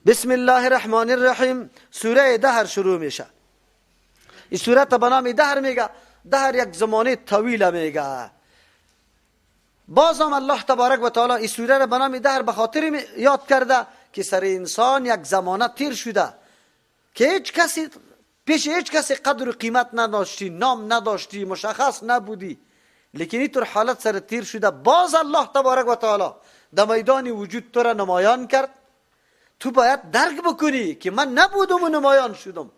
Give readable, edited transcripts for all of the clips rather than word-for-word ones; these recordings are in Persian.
بسم الله الرحمن الرحیم. سوره دهر شروع میشه. این سوره به نام دهر میگه. دهر یک زمانه طویل میگه. باز هم الله تبارک و تعالی این سوره را به نام دهر به خاطر یاد کرده که سر انسان یک زمانه تیر شده که پیش هیچ کسی قدر و قیمت نداشتی، نام نداشتی، مشخص نبودی، لیکن اینطور حالت سر تیر شده. باز الله تبارک و تعالی در میدان وجود تو را نمایان کرد. تو باید درک بکنی که من نبودم و نمایان شدم.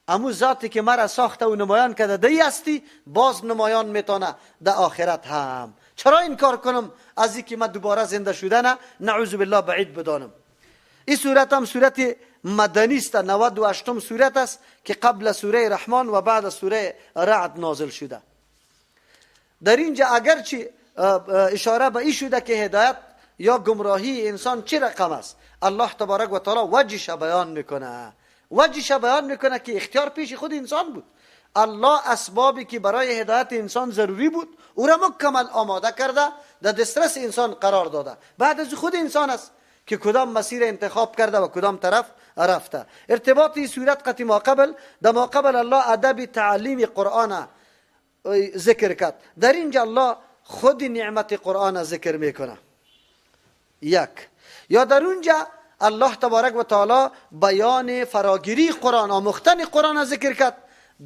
امو ذاتی که مرا ساخته و نمایان کرده دی هستی، باز نمایان میتونه در آخرت هم. چرا این کار کنم از اینکه من دوباره زنده شدن نعوذ بالله بعید بدانم. این سورت هم سورت مدنی است، 98م سورت است که قبل سوره رحمان و بعد سوره رعد نازل شده. در اینجا اگرچه اشاره به این شده که هدایت یا گمراهی انسان چه رقم است، الله تبارک و تعالی وجهش بیان میکنه. وجهش بیان میکنه که اختیار پیش خود انسان بود. الله اسبابی که برای هدایت انسان ضروری بود او را مکمل آماده کرده، در دسترس انسان قرار داده. بعد از خود انسان است که کدام مسیر انتخاب کرده و کدام طرف رفته. ارتباط این صورت قطع ما قبل در ما قبل الله ادب تعلیم قرآن ذکر کرد. در اینجا الله خود نعمت قرآن ذکر میکنه. یک یا در اونجا الله تبارک و تعالی بیان فراگیری قرآن، آموختن قرآن ذکر کرد.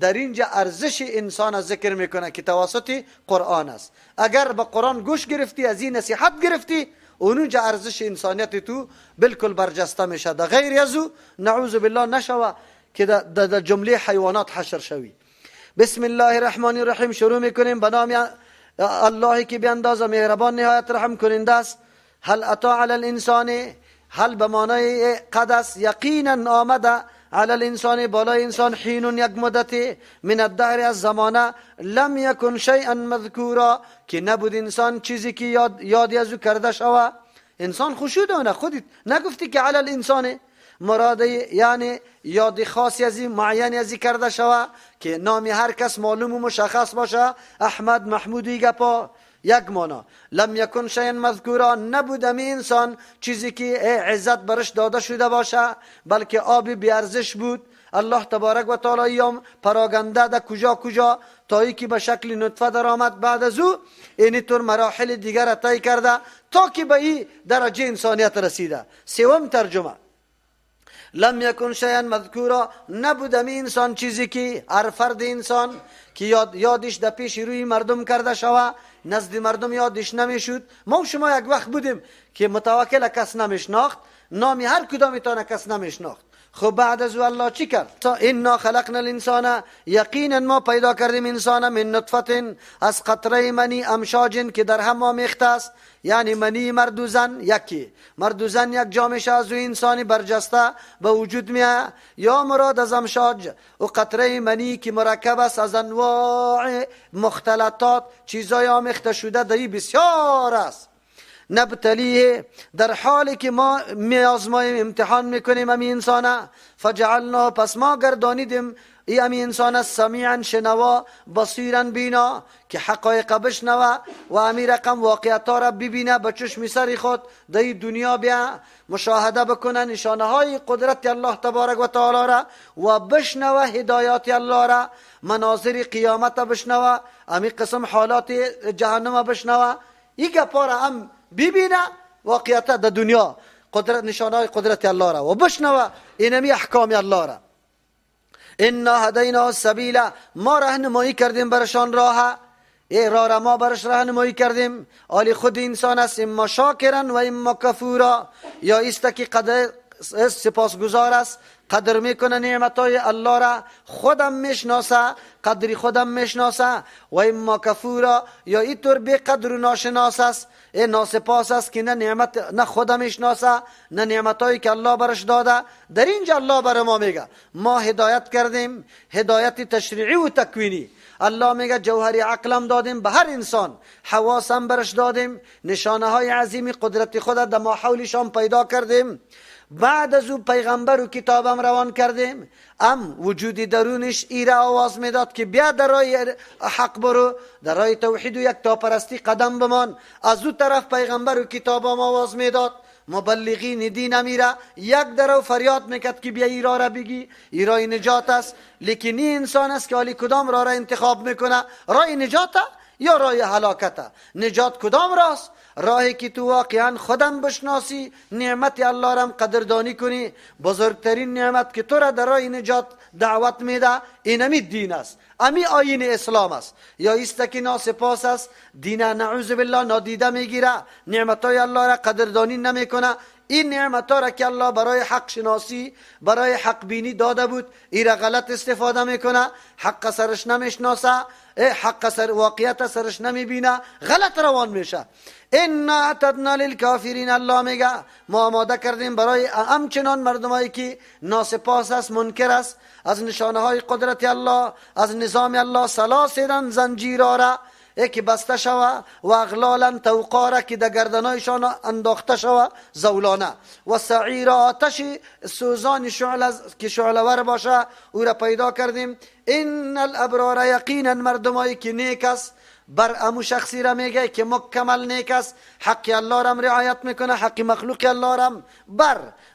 در اینجا ارزش انسان ذکر میکنه که توسط قرآن است. اگر به قرآن گوش گرفتی، از این نصیحت گرفتی، اونجا ارزش انسانیت تو بالکل برجسته میشه. در غیر از او نعوذ بالله نشوه که در جمله حیوانات حشر شوی. بسم الله الرحمن الرحیم شروع میکنیم به نام اللهی که به اندازه مهربان نهایت رحم کننده است. هل اتا علی الانسان، هل به معنای قد است، یقینا آمده علی الانسان بالای انسان حین یک مدت من الدهر از زمانه لم یکن شیئا مذکورا که نبود انسان چیزی که یادی از او کرده شوه. انسان خشوع خودت نگفتی که علی الانسان مراد یعنی یاد خاصی از این معینی از این کرده شوه که نام هر کس معلوم و مشخص باشه. احمد، محمودی گپا یک مانا. لم یکن شیئا مذکورا نبود امی انسان چیزی که عزت برش داده شده باشه، بلکه آب بی ارزش بود. الله تبارک و تعالی هم پراگنده در کجا تا ای که به شکل نطفه در آمد، بعد از او اینی طور مراحل دیگر طی کرده تا که به این درجه انسانیت رسیده. سوم ترجمه لم یکن شیئا مذکورا نبود امی انسان چیزی که هر فرد انسان که یادش در پیش روی مردم کرده شوه، نزد مردم یادش نمیشد. ما و شما یک وقت بودیم که متوکل کس نمیشناخت، نامی هر کدام تانه کس نمیشناخت. خب بعد از الله چی کرد؟ انا خلقنا الانسان، یقینا ما پیدا کردیم انسان من نطفه از قطره منی امشاج که در هم آمیخته است. یعنی منی مرد و زن یکی، مرد و زن یک جا میشه، از او انسانی برجسته به وجود میاد. یا مراد از امشاج و قطره منی که مرکب است از انواع مختلطات، چیزای آمیخته شده دایی بسیار است. نبتلیه در حالی که ما میازماییم، امتحان میکنیم امی انسانه. فجعلنا پس ما گردانیدیم ای امی انسان سمیعا شنوا، بصیرا بینا که حقایق بشنوه و امی رقم واقعیت را ببینه به چشم سر خود در دنیا بیا مشاهده بکنه نشانه های قدرت الله تبارک و تعالی را و بشنوه هدایات الله را، مناظر قیامت بشنوه، امی قسم حالات جهنم بشنوه. این گپا را هم ببینه واقعیت در دنیا، قدرت نشانه قدرت الله را و بشنوه اینمی احکام الله را. انا هدینا السبیل، ما راهنمایی کردیم برشان راه، راه را ما برش راهنمایی کردیم. آلی خود انسان است اما شاکرا و اما کفورا، یا است که قدر سپاسگزار است، قدر میکنه نعمتای الله را، خودم میشناسه، قدری خودم میشناسه. و اما کفورا، یا اینطور بی قدر و ناشناس است، ناسپاس است که نه نعمت نه خودم میشناسه نه نعمتایی که الله برش داده. در اینجا الله بر ما میگه ما هدایت کردیم، هدایت تشریعی و تکوینی. الله میگه جوهری عقلم دادیم به هر انسان، حواسم برش دادیم، نشانه های عظیم قدرت خود در ما حولشان پیدا کردیم. بعد از او پیغمبر و کتابم روان کردیم، وجود درونش ایره آواز میداد که بیا در راه حق برو، در راه توحید و یک تاپرستی قدم بمان. از او طرف پیغمبر و کتابم آواز میداد مبلغین دین میره یک درو فریاد میکرد که بیا ای راه را بگی، ای راه نجات است. لیکن این انسان است که حالی کدام راه را انتخاب میکنه؟ راه نجات یا راه هلاکت؟ نجات کدام راست؟ راهی که تو واقعا خودم بشناسی، نعمت الله را قدردانی کنی. بزرگترین نعمت که تو را در راه نجات دعوت میده اینمی دین است، امی آیین اسلام است. یا ایست که ناسپاس است، دین نعوذ بالله نادیده میگیره، نعمتای الله را قدردانی نمیکنه. این نعمتها را که الله برای حق شناسی، برای حق بینی داده بود، این را غلط استفاده میکنه، حق سرش نمیشناسه، حق سر واقعیت سرش نمیبینه، غلط روان میشه. انا اعتدنا للکافرین، الله میگه ما آماده کردیم برای همچنان مردمایی که ناسپاس است، منکر است از نشانه های قدرت الله، از نظام الله، سلاسلا زنجیراره که بسته شوه و اغلالا توقاره که در گردنایشان انداخته شوه زولانه، و سعیر آتش سوزان شعله که شعله ور باشه او را پیدا کردیم. ان الابرار، یقینا مردمایی که نیک است، بر امو شخصی را میگه که مکمل نیک است، حق الله را رعایت میکنه، حق مخلوق الله را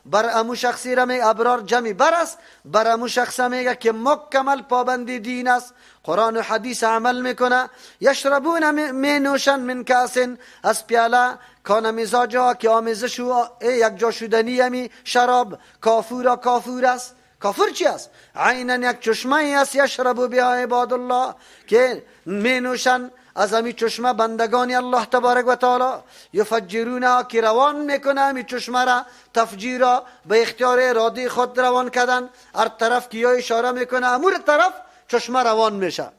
بر امو شخصی را میگه، ابرار جمعی بر است، بر امو شخص میگه که مکمل پابندی دین است، قرآن و حدیث عمل میکنه. یشربون می نوشن من کاسن، از پیاله کان مزاجها که آمیزش و یک جا شدنی همی شراب، کافور کافور است. کافر چی است؟ عینا یک چشمه است، یشربو بها عباد الله، که می نوشن از همی چشمه بندگانی الله تبارک و تعالی. یفجرونه، که روان میکنه همی چشمه را، تفجیرا به اختیار اراده خود روان کردن، هر طرف که یا اشاره میکنه امور طرف چشمه روان میشه.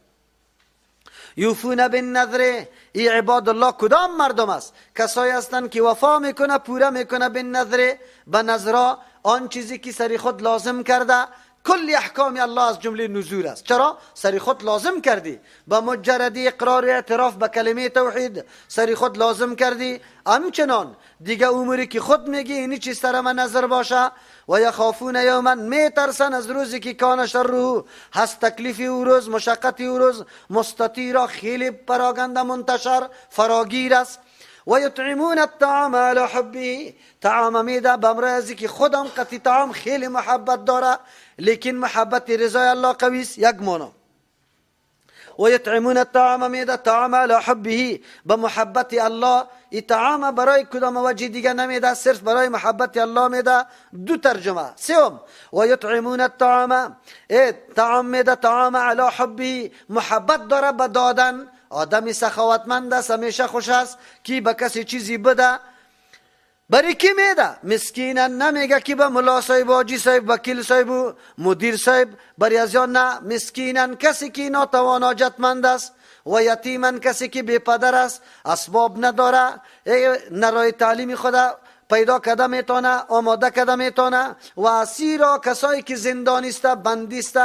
یوفون بالنذر، ای عباد الله کدام مردم است؟ کسایی هستند که وفا میکنه، پوره میکنه، بالنذر، به نذرا، آن چیزی که سری خود لازم کرده. کل احکام الله از جمله نذور است. چرا؟ سری خود لازم کردی، با مجردی اقرار و اعتراف به کلمه توحید سری خود لازم کردی. همچنان دیگه اموری که خود میگی اینی چیز سر من نظر باشه. و یخافون یوما، میترسن از روزی که کان شره، هست تکلیفی او روز، مشقتی او روز، مستطیرا، خیلی پراگنده منتشر فراگیر است. و یطعمون الطعام علی حبه، طعام میده بمرازی که خودم قطعی طعام خیلی محبت داره، لیکن محبت رضای الله قوی است. یک مانا. و یطعمون الطعام میده طعام علی حبه، به محبت الله. این طعام برای کدام وجه دیگه نمیده، صرف برای محبت الله میده. دو ترجمه. سوم، و یطعمون الطعام، طعام میده طعام علی حبه، محبت داره به دادن. آدمی سخاوتمند است، همیشه خوش است که به کسی چیزی بده. برای کی میده؟ مسکینا، نمیگه که به ملا صاحب، حاجی صاحب، وکیل صاحب و مدیر صاحب، برای از نه. مسکینا، کسی که ناتوان حاجتمند است. و یتیما، کسی که بی پدر است، اسباب نداره، نرای تعلیم خدا پیدا کده میتونه، آماده کده میتونه. و اسیرا، کسایی که زندانی است، بندی است،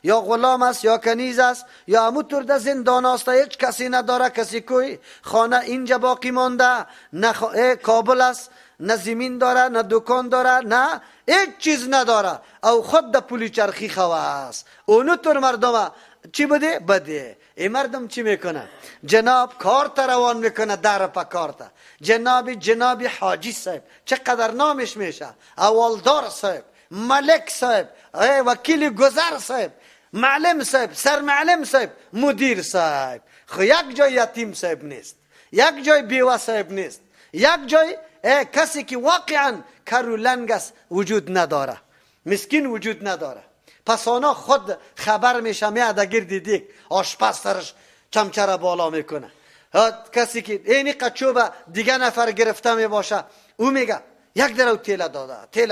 یا غلام است، یا کنیز است، یا همونطور در زندان است، هیچ کسی نداره، کسی کوی خانه اینجا باقی مانده، نه کابل است، نه زمین داره، نه دکان داره، نه هیچ چیز نداره، او خود در پولی چرخی خواه است. اونو طور مردم چی بده؟ بده. این مردم چی میکنه؟ جناب کارت روان میکنه، در پا کارت. جناب حاجی صاحب، چقدر نامش میشه، اولدار صاحب، ملک صاحب، وکیل گذر صاحب، معلم صاحب، سرمعلم صاحب، مدیر صاحب. خو یک جای یتیم صاحب نیست، یک جای بیوه صاحب نیست، یک جای کسی که واقعا کرو لنگ است وجود نداره، مسکین وجود نداره. پس آنها خود خبر میشه، میاده گردی دیگ، آشپز سرش چمچه را بالا میکنه. کسی که اینی قچوب دیگه نفر گرفته می باشه، او میگه یک درو تیل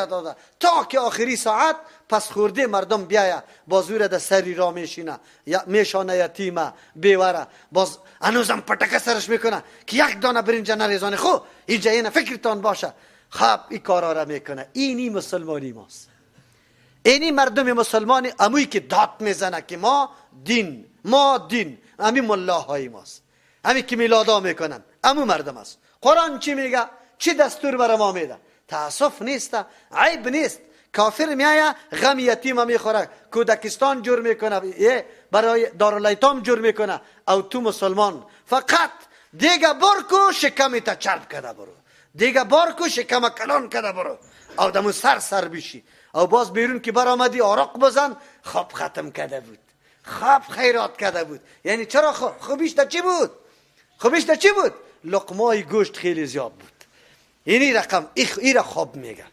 داده تا که آخری ساعت پس خورده مردم بیایه بازور در سری را میشینه، میشانه یتیمه بیوره، باز هنوزم پتکه سرش میکنه که یک دانه برنج نریزانه. خو اینجا اینه فکرتان باشه. خب این کارا را میکنه. اینی مسلمانی ماست. اینی مردم مسلمانی اموی که داد میزنه که ما دین امی ملاهای ماست، امی که میلادا میکنن، امو مردم است. قرآن چی میگه؟ چی دستور برای ما میده؟ تاسف نیست، عیب نیست. کافر میایه غم یتیم میخوره، کودکستان جور میکنه، برای دارالایتام جور میکنه، او تو مسلمان فقط دیگه برکو شکمی تا چرب کده برو، دیگه بار کو شکم کلان کده برو او دمو سر بشی. او باز بیرون که برآمدی آراق بزن، خواب ختم کده بود، خواب خیرات کده بود. یعنی چرا خوبیش تا چی بود؟ خوبیش تا چی بود؟ لقمای گوشت خیلی زیاد بود. اینی رقم ایره خواب میگن.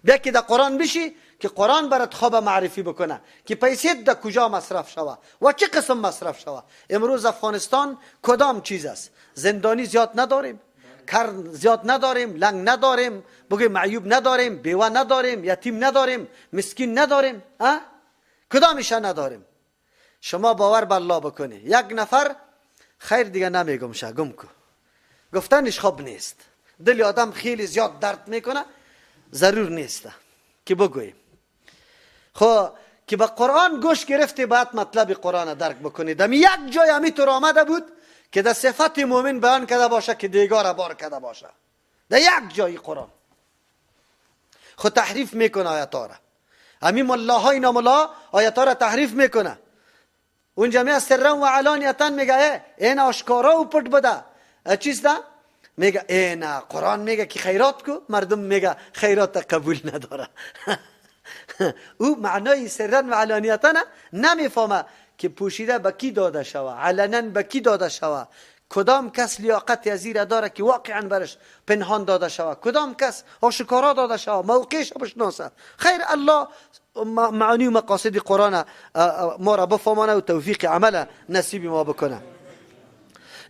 بیا که در قرآن بشی که قرآن برات خواب معرفی بکنه که پیسه در کجا مصرف شوه و چه قسم مصرف شوه. امروز افغانستان کدام چیز است؟ زندانی زیاد نداریم، کرد زیاد نداریم، لنگ نداریم، بگیم معیوب نداریم، بیوه نداریم، یتیم نداریم، مسکین نداریم. کدامش نداریم؟ شما باور به الله بکنی یک نفر خیر دیگه نمیگم شه گم کو گفتنش خوب نیست، دل آدم خیلی زیاد درد میکنه، ضرور نیست که بگوییم. خب که به قرآن گوش گرفتی باید مطلب قرآن درک بکنی. دم یک جای همینطور آمده بود که در صفت مومن بیان کرده باشه که دیگار بار کرده باشه. در یک جای قرآن خود تحریف میکنه آیاتا را. همین ملاهای ناملا آیاتا را تحریف میکنه. اونجا می سرا و علانیتا میگه این آشکارا و پٹ بده چیز ده، میگه نه قرآن میگه که خیرات کو، مردم میگه خیرات قبول نداره. او معنای سرا و علانیتا نمیفهمه که پوشیده به کی داده شوه، علنا به کی داده شوه، کدام کس لیاقت ازیر داره که واقعا برش پنهان داده شوه، کدام کس آشکارا داده شوه، موقعش بشناسه. خیر الله معانی و مقاصد قرآن ما را بفهمانه و توفیق عمل نصیب ما بکنه.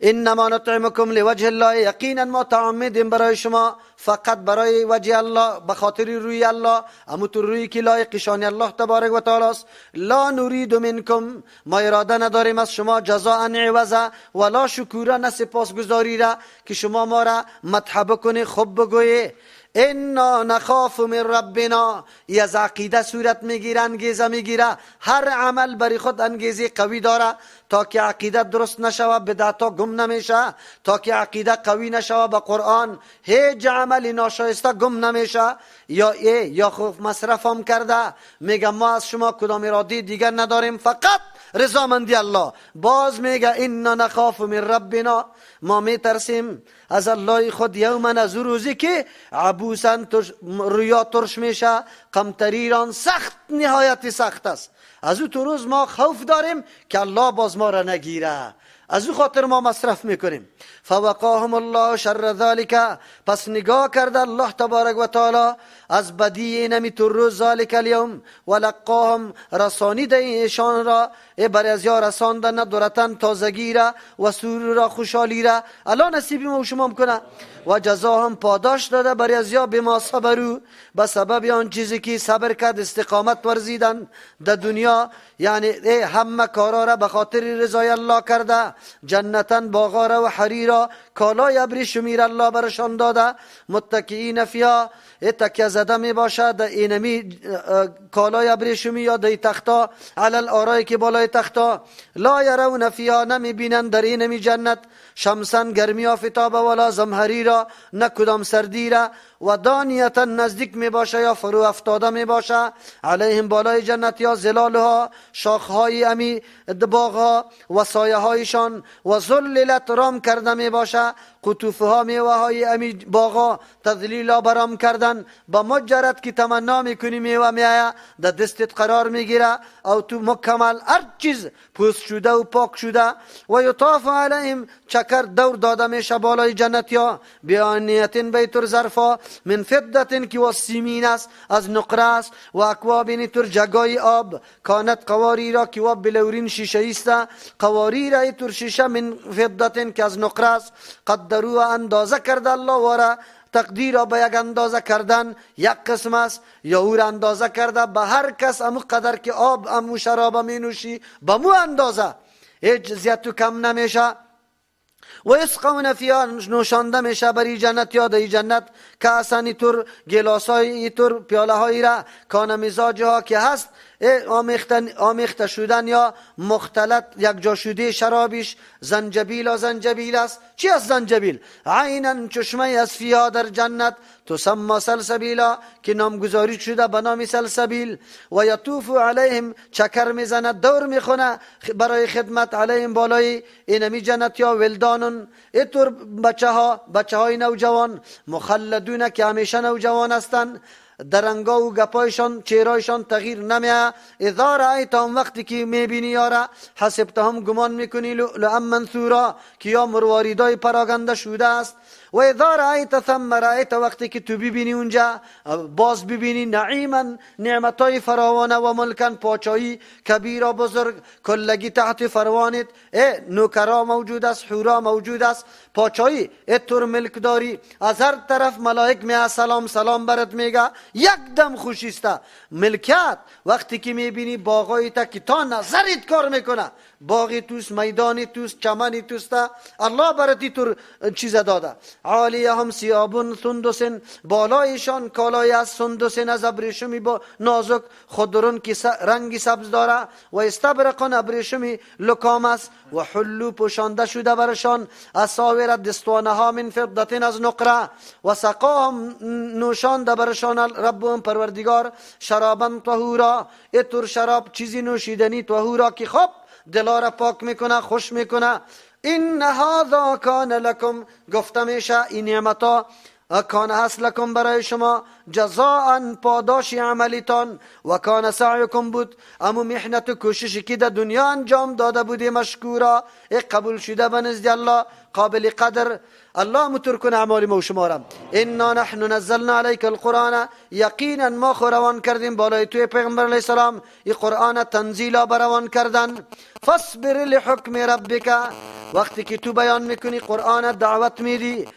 انما نطعمکم لوجه الله، یقینا ما تعمدیم برای شما فقط برای وجه الله، به خاطر روی الله، همونطور روی که لایق شان الله تبارک و تعالی است. لا نرید منکم، ما اراده نداریم از شما جزاء عوضا ولا شکورا، نه سپاسگزاری را که شما ما را مدح بکنی خوب بگویی. انا نخاف من ربنا، ای از عقیده صورت میگیره، انگیزه میگیره. هر عمل بری خود انگیزه قوی داره تا که عقیده درست نشوه، بدعتا گم نمیشه. تا که عقیده قوی نشوه به قرآن، هیچ عمل ناشایسته گم نمیشه. یا خوف مصرف هم کرده میگه ما از شما کدام اراده دیگر نداریم، فقط رضامندی الله. باز میگه انا نخاف من ربنا، ما میترسیم از الله خود یومن، از روزی که عبوسا رویا ترش میشه، قمطریران سخت، نهایت سخت است. از او تو روز ما خوف داریم که الله باز ما را نگیره، از او خاطر ما مصرف میکنیم. فوقاهم الله شر ذالک، پس نگاه کرده الله تبارک و تعالی از بدی نمی تو روز ذالک اليوم، ولقاهم رسانیده ایشان را، برای از یا رساندن دورتن تازگی را و سرور را، خوشحالی را. الله نصیبی ما و شما میکنه. و جزاهم پاداش داده برای از یا بما صبرو، به سبب آن چیزی که صبر کرد، استقامت ورزیدن در دنیا، یعنی همه کارا را به خاطر رضای الله کرده. جنتن باغا را و حریرا، کالای ابریشمی را الله برشان داده. متکئین فیها، تکیه زده می باشد اینمی کالای ابریشمی یا دی تختا، علی الارای که بالای تختا. لا یرون فیها، نمی بینند در اینمی جنت شمسن گرمی آفتاب ولا زمهریرا، نه کدام سردی را. و دانیتا نزدیک می باشه یا فرو افتاده می باشه. علیهم بالای جنت یا زلالها، شاخهای امی باغها و سایه هایشان. و ذللت رام کرده می باشه قطوفها، میوه های امی باغا تذلیلا برام کردن. با مجرد که تمنا میکنی میوه میایه در دستت قرار میگیره، او تو مکمل هر چیز پوست شده و پاک شده. و یطاف علیهم، چکر دور داده میشه بالای جنت یا بیانیتین بیتر ظرفا من فضة که و سیمین است، از نقره است. و اکوابین تر جگای آب، کانت قواری را که و بلورین شیشه است، قواری را تر شیشه من فضة که از نقره است. قدرو اندازه کرده الله واره، تقدیر را به یک اندازه کردن یک قسم است، یا او را اندازه کرده به هر کس امو قدر که آب امو شراب می نوشی به مو اندازه، هیچ زیاد و کم نمیشه. و اسقون فیها، نوشانده میشه بری جنت یا دی جنت کاسانی تر گلاسای تر پیاله هایی را، کان مزاجها که هست آمیخته شدن یا مختلط یک جا شده شرابش زنجبیل است. چی است زنجبیل؟ عینا چشمه از فیها در جنت تسمى سلسبیلا که نامگذاری شده به نام سلسبیل. و یطوف علیهم چکر میزند دور میخونه برای خدمت علیهم بالای اینمی جنت یا ولدانون اینطور بچه های نوجوان مخلدون که همیشه نوجوان هستند درنگا و گپایشان چهرهایشان تغییر نمیه. اذا رأیتهم وقتی که میبینی یارا حسبتهم گمان میکنی لؤلؤا منثورا که یا مرواریدای پراگنده شده است. و اذا رأیت ثم رأیت وقتی که تو ببینی اونجا باز ببینی نعیما نعمتای فراوانه و ملکن پاچایی کبیرا بزرگ کلگی تحت فروانت نوکرا موجود است حورا موجود است پاچایی اتور ملک داری از هر طرف ملائک میه سلام برات میگه یک دم خوشیسته ملکت. وقتی که میبینی باغای تا که تا نظرت کار میکنه باغی توست میدانی توست چمنی توست الله برای تو چیز داده. عالیهم ثیاب سندس بالایشان کالای از سندس از ابریشمی با نازک خضرون که رنگی سبز داره و استبرقان ابریشمی لکام است و حلو پوشانده شده برشان اساور دستوانه ها من فضة از نقره و سقاهم نوشانده برشان ربهم پروردگار شرابا طهورا اتور شراب چیزی نوشیدنی طهورا که خب دلارا پاک میکنه خوش میکنه. این هذا کان لکم گفته میشه این نعمتا کان هست لکم برای شما جزاء پاداش عملیتان و کان سعیکم بود امو محنت و کوششی که در دنیا انجام داده بودی مشکورا قبول شده بنزد الله قابل قدر. الله متر کنه اعمال ما و شما را. انا نحن نزلنا عليك القرآن یقینا ما روان کردیم بالای توی پیغمبر علیه السلام این قرآن تنزیلا بروان کردن. فاصبر لحکم ربک وقتی که تو بیان میکنی قرآن دعوت میدی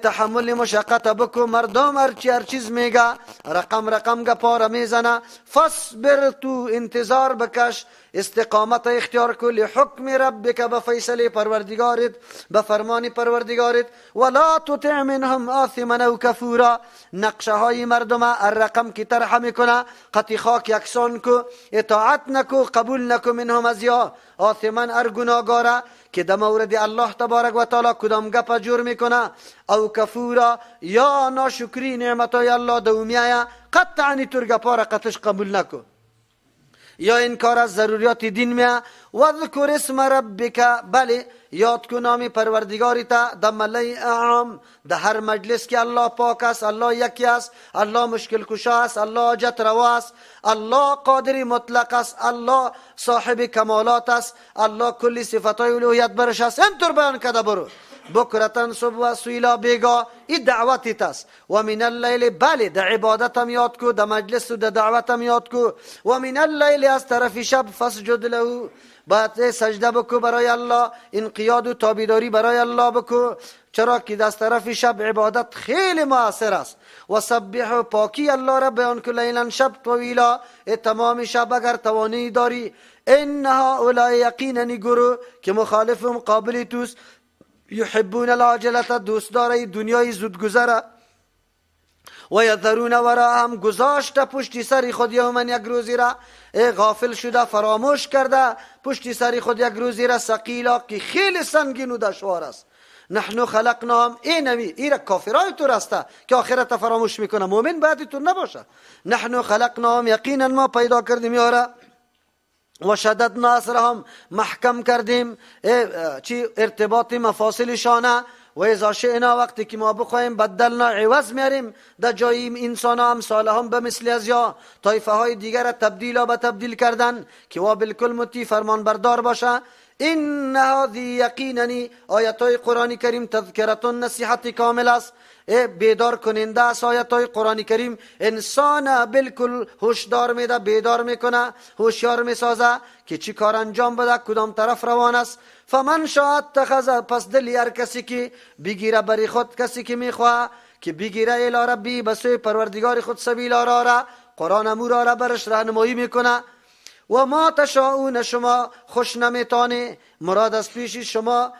تحمل مشقت بکو مردم هر چیز میگه رقم گپا میزنه. فاصبر تو انتظار بکش استقامت اختیار کن لحکم ربک به فیصله پروردگارت به فرمان پروردگارت. ولا تطع منهم آثما او کفورا نقشه های مردم الرقم که طرح میکنه قطی خاک یکسان کو اطاعت نکو قبول نکو منهم از یا آثما ارگناگاره که در مورد الله تبارک و تعالی کدام گپ جور میکنه او کفورا یا ناشکری نعمتای الله دومیه قطعا تور گپا را قطش قبول نکو یا انکار از ضروریات دین میه. و ذکر اسم ربک بله یاد کن نام پروردگاری تا در ملای اعام در هر مجلس که الله پاک است الله یکی است الله مشکل کشا است الله حاجت روا است الله قادر مطلق است الله صاحب کمالات است الله کلی صفاتای الوهیت برش است. اینطور بیان کده برو بکرتن صبح و سویلا بیگا این دعوتیت است. و من اللیل بله در عبادتم یاد کو در مجلس و در دعوتم یاد کو. و من اللیل از طرف شب فسجد له باید سجده بکو برای الله انقیاد و تابیداری برای الله بکو چرا که از طرف شب عبادت خیلی مؤثر است. و سبح و پاکی الله را بیان کو لیلا شب طویلا تمام شب اگر توانی داری. انها اولای یقینا گروه که مخالف و مقابل توست یحبون العاجلت دوست داره دنیای زودگذره و یذرون وراهم گذاشته پشت سر خود یومن یک روزی را غافل شده فراموش کرده پشت سر خود یک روزی را ثقیلا که خیلی سنگین و دشوار است. نحن خلقناهم این را کافرای تو رسته که آخرت فراموش میکنه مؤمن باید تو نباشه. نحن خلقناهم یقینا ما پیدا کردیم یارا و شددنا اسرهم محکم کردیم چی ارتباط مفاصلشانه و اذا شئنا وقتی که ما بخوایم بدلنا عوض میاریم در جای انسان ها امثالهم به مثل از یا طایفه های دیگر تبدیل به تبدیل کردن که وا بالکل مطیع فرمان بردار باشه. این هذه یقیننی آیاتای قرآن کریم تذکرتون نصیحت کامل است بیدار کننده است. آیاتای قرآن کریم انسان بالکل هوشدار میده بیدار میکنه هوشیار میسازه که چی کار انجام بده کدام طرف روان است. فمن شاء اتخذ پس دلی هر کسی که بگیره بری خود کسی که میخواه که بگیره الی ربی بسوی پروردگار خود سبیل را قرآن امور را برش راهنمایی میکنه. و ما تشاؤون شما خوش نمیتانه مراد از پیش شما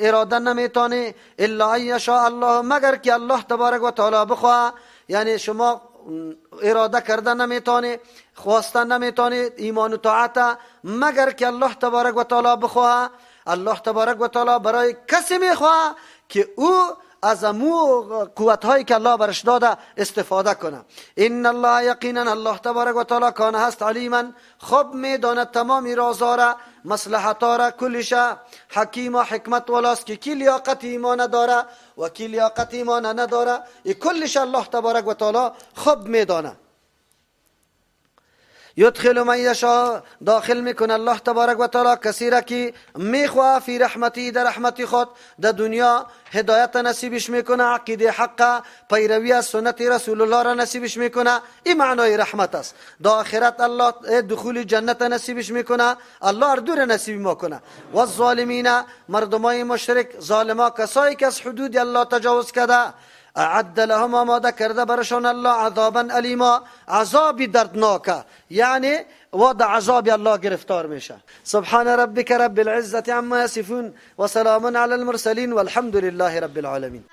اراده نمیتانه الا ان یشاء الله مگر که الله تبارک و تعالی بخواه. یعنی شما اراده کردن نمیتونه، خواستن نمیتونه ایمان و طاعت مگر که الله تبارک و تعالی بخواه. الله تبارک و تعالی برای کسی میخواه که او از امو قوت هایی که الله برش داده استفاده کنه. ان الله یقینا الله تبارک و تعالی کان هست علیما خوب میداند تمام رازها را، مصلحت ها را، کلش حکیم و حکمت والاست که کی لیاقت ایمان داره و کی لیاقت ایمان نداره، کلش الله تبارک و تعالی خوب میداند. یدخل من یشاء داخل میکنه الله تبارک و تعالی کسی را که میخواه فی رحمتی در رحمتی خود. در دنیا هدایت نصیبش میکنه، عقیده حق پیروی از سنت رسول الله را نصیبش میکنه، این معنای رحمت است. در آخرت الله دخول جنت نصیبش میکنه، الله اردو را نصیب میکنه. و الظالمین مردمای مشرک ظالما کسایی که از حدود الله تجاوز کرده، اعد لهم آماده کرده برشان الله عذابا الیما عذابی دردناکه، یعنی و در عذاب الله گرفتار میشه. سبحان ربک رب العزة عما یصفون و سلام علی المرسلین والحمد لله رب العالمین.